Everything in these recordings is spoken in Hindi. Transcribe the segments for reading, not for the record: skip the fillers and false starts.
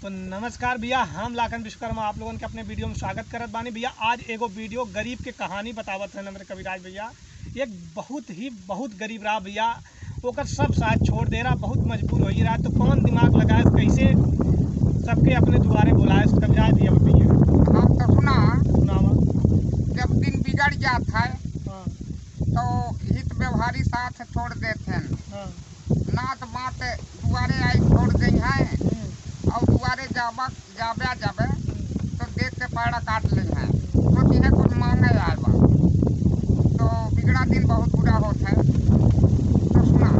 तो नमस्कार भैया, हम लाखन विश्वकर्मा आप लोगन के अपने वीडियो में स्वागत करत बानी। भैया आज एगो वीडियो गरीब के कहानी बतावत है मेरे कविराज भैया। एक बहुत गरीब रहा भैया, ओकर सब साथ छोड़ दे रहा, बहुत मजबूर हो रहा। तो कौन दिमाग लगाए, कैसे सबके अपने दुआरे बुलाए कविराज भैया भैया। हाँ तो सुना सुनावा। जब दिन बिगड़ जाता है हाँ तो हित व्यवहारी साथ छोड़ देते हैं। हाँ नात बात दुआरे आई छोड़ दी है और दुआरे जाबे तो देख के पैड़ा काट ली है। तो जिन्हें कुछ मांगे आए बा तो बिगड़ा दिन बहुत बुरा होता है। तो सुना,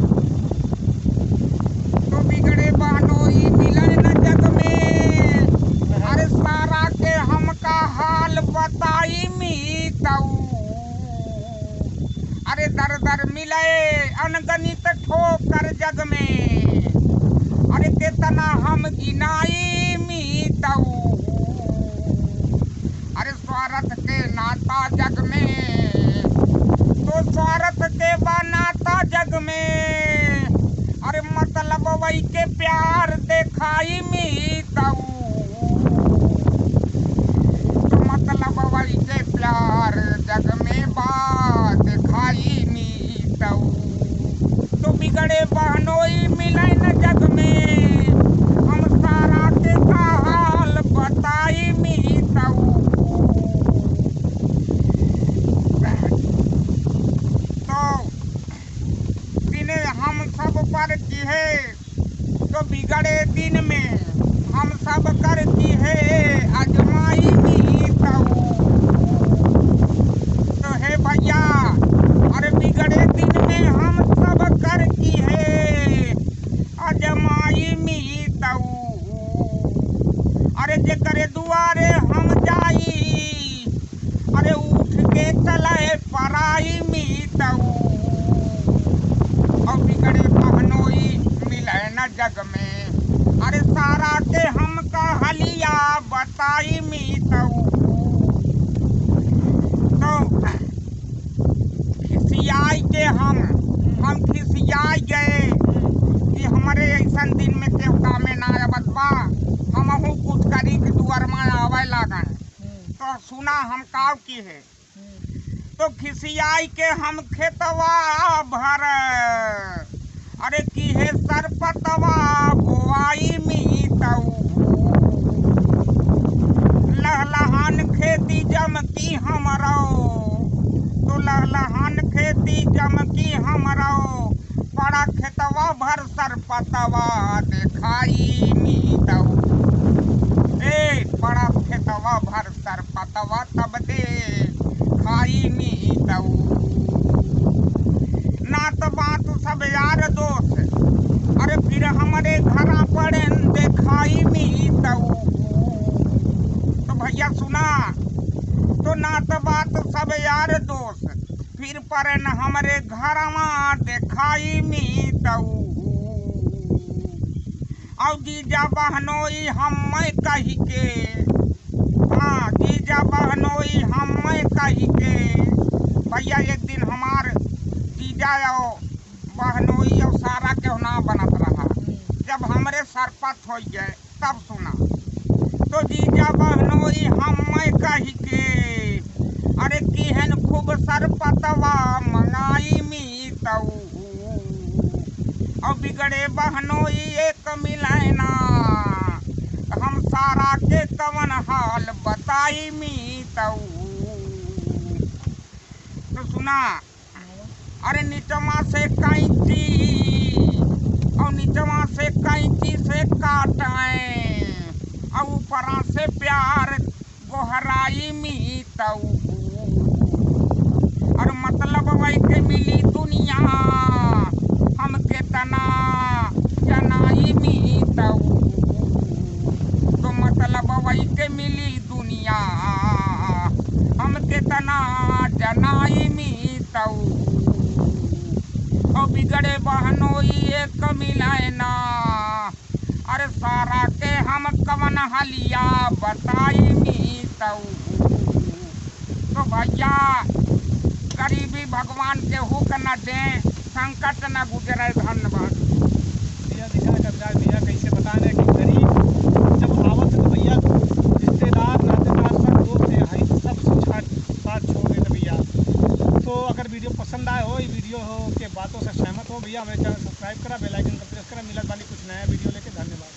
तो बिगड़े बहनोई मिले न जग में, अरे सारा के हमका हाल बताई मीतऊ। अरे दर दर मिले अनगणित ठोकर जग में, अरे कितना हम गिनाई मीतऊ। अरे स्वार्थ के नाता जग में, तो स्वार्थ के बनाता जग में, अरे मतलब वही के प्यार दिखाई मीतऊ। तो मतलब वही के प्यार जग में बात दिखाई मीतऊ। तो बिगड़े बहनोई मिले न जग में, हम सारा के का हाल बताई मीतऊ। तो दिन हम सब पर की है, तो बिगड़े दिन में हम सब कर की है अजमाई मीतऊ। तो हे भैया, अरे बिगड़े दिन में हम सब कर की है अजमाई मीतऊ। अरे जे करे दुआरे हम जाई, अरे उठ के चले पराई मीतऊ। और बिगड़े बहनोई मिले न जग में, अरे सारा के हमका हलिया बताई मीतऊ। तो खिसियाई के हम खिसियाई गए कि हमारे ऐसा दिन में केहू कामे ना आवत बा, हमहू कुछ करी के दुआर में आवे लागन। तो सुना हम काव की है, तो खिसियाई के हम खेतवा भर, अरे की है सरपतवा बोआई मीतऊ। लहलहान खेती जम की हमरो, तो लहलहान खेती जम की हमरो, बड़ा खेतवा भर सरपतवा दिखाई मीतऊ। ए बड़ा खेतवा भर सरपतवा तब दे खाई मीतऊ। नात बात सब यार दोस्त, अरे फिर हमारे घरा पड़े दिखाई मीतऊ। तो भैया सुना, तो नात बात सब यार दोस्त, फिर पर न हमारे घर में दिखाई मीतऊ। और जीजा बहनोई हम कही के, हाँ जीजा बहनोई हम कही के। भैया एक दिन हमार जीजा और बहनोई और सारा के ना बनत रहा, जब हमरे सरपत हो गए तब सुना। तो जीजा बहनोई हम कही के, अरे किहन खूब सरपतवा मंगाई मीतऊ। और बिगड़े बहनोई एक मिलैना, हम सारा के कवन हाल बताई मीतऊ। तो सुना, अरे निचवा से कैंची और निचवा से कैंची से काटाए, और ऊपरा से प्यार गोहराई मीतऊ। और मतलब वही के मिली दुनिया हम के तना जनाई मीतऊ। तो मतलब वही के मिली दुनिया हम के तना जनाई मीतऊ। और बिगड़े बहनोई एक मिलाए ना, अरे सारा के हम कवन हलिया बताई मीतऊ। तो भैया गरीबी भगवान के हुक न दे, संकट न गुजरे। धन्यवाद। भैया दिखा कविराज भैया कैसे बता रहे कि गरीब जब तो अगर वीडियो पसंद आए हो, ये वीडियो हो के बातों से सहमत हो भैया, हमारे चैनल सब्सक्राइब करा, बेल आइकन का प्रेस करा। मिलत वाली कुछ नया वीडियो लेके। धन्यवाद।